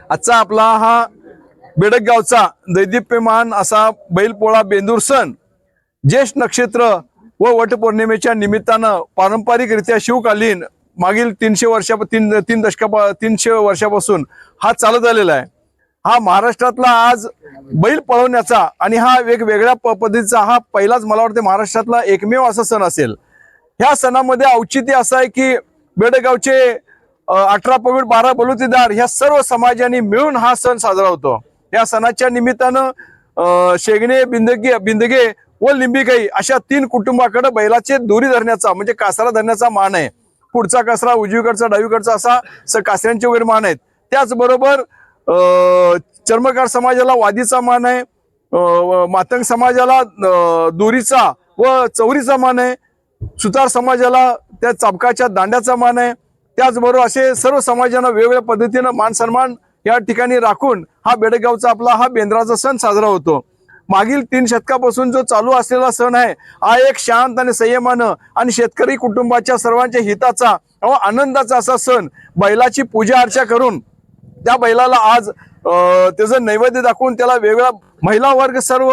आजचा आपला हा बेडकगावचा दैदिप्यमान असा बैलपोळा बेंदूर सण ज्येष्ठ नक्षत्र व वटपौर्णिमेच्या निमित्तानं पारंपरिकरित्या शिवकालीन मागील 300 वर्षापासून हा चालत आलेला आहे। हा महाराष्ट्रातला आज बैल पळवण्याचा आणि हा वेगवेगळ्या पद्धतीचा हा पहिलाच मला वाटते महाराष्ट्रातला एकमेव असा सण असेल। ह्या सणामध्ये औचित्य असं आहे की बेडगावचे 18 पगड 12 बलुतेदार ह्या सर्व समाजाने मिळून हा सण साजरा होतो। या सणाच्या निमित्तानं शेगणे बिंदगे व लिंबिकाई अशा 3 कुटुंबाकडे बैलाचे दोरी धरण्याचा म्हणजे कासरा धरण्याचा मान आहे। पुढचा कासरा उजवीकडचा डावीकडचा असा कासऱ्यांचे वगैरे मान आहेत। त्याचबरोबर चर्मकार समाजाला वादीचा मान आहे, मातंग समाजाला दोरीचा व चौरीचा मान आहे, सुतार समाजाला त्या चाबकाच्या दांड्याचा मान आहे। त्याचबरोबर असे सर्व समाजांना वेगवेगळ्या पद्धतीने मान सन्मान या ठिकाणी राखून हा बेडगावचा आपला हा बेंद्राचा सण साजरा होतो। मागील 3 शतकापासून जो चालू असलेला सण आहे हा एक शांत आणि संयमानं आणि शेतकरी कुटुंबाच्या सर्वांच्या हिताचा व आनंदाचा असा सण। बैलाची पूजा अर्चा करून त्या बैलाला आज त्याचं नैवेद्य दाखवून त्याला वेगळा महिला वर्ग सर्व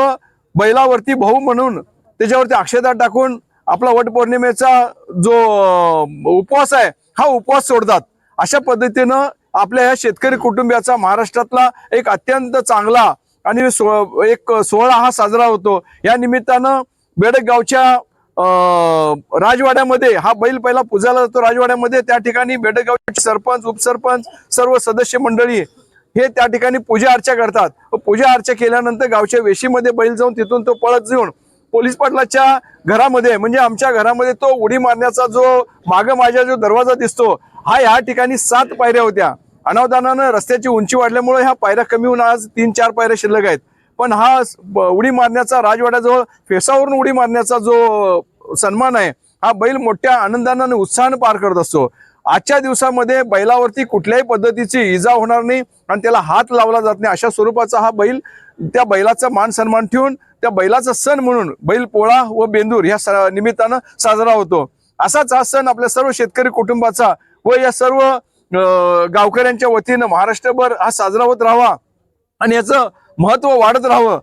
बैलावरती भाऊ म्हणून त्याच्यावरती अक्षता टाकून आपला वटपौर्णिमेचा जो उपवास आहे हा उपवास सोडतात। अशा पद्धतीनं आपल्या या शेतकरी कुटुंबियाचा महाराष्ट्रातला एक अत्यंत चांगला आणि एक सोहळा हा साजरा होतो। या निमित्तानं बेडगावच्या राजवाड्यामध्ये हा बैल पहिला पूजाला जातो राजवाड्यामध्ये। त्या ठिकाणी बेडगावचे सरपंच उपसरपंच सर्व सदस्य मंडळी हे त्या ठिकाणी पूजा अर्चा करतात। पूजा अर्चा केल्यानंतर गावच्या वेशीमध्ये बैल जाऊन तिथून तो पळत जाऊन पोलीस पाटलाच्या घरामध्ये म्हणजे आमच्या घरामध्ये तो उडी मारण्याचा जो मागं माझ्या जो दरवाजा दिसतो हा या ठिकाणी 7 पायऱ्या होत्या। अनावधानानं रस्त्याची उंची वाढल्यामुळे ह्या पायऱ्या कमी होऊन आज 3-4 पायऱ्या शिल्लक आहेत। पण हा उडी मारण्याचा राजवाड्याजवळ फेसावरून उडी मारण्याचा जो सन्मान आहे हा बैल मोठ्या आनंदानं आणि उत्साहानं पार करत असतो। आजच्या दिवसामध्ये बैलावरती कुठल्याही पद्धतीची इजा होणार नाही आणि त्याला हात लावला जात नाही अशा स्वरूपाचा हा बैल त्या बैलाचा मान सन्मान ठेवून त्या बैलाचा सण म्हणून बैल पोळा व बेंदूर ह्या निमित्तानं साजरा होतो। असाच हा सण आपल्या सर्व शेतकरी कुटुंबाचा व या सर्व गावकऱ्यांच्या वतीनं महाराष्ट्रभर हा साजरा होत राहावा आणि याचं महत्व वाढत राहावं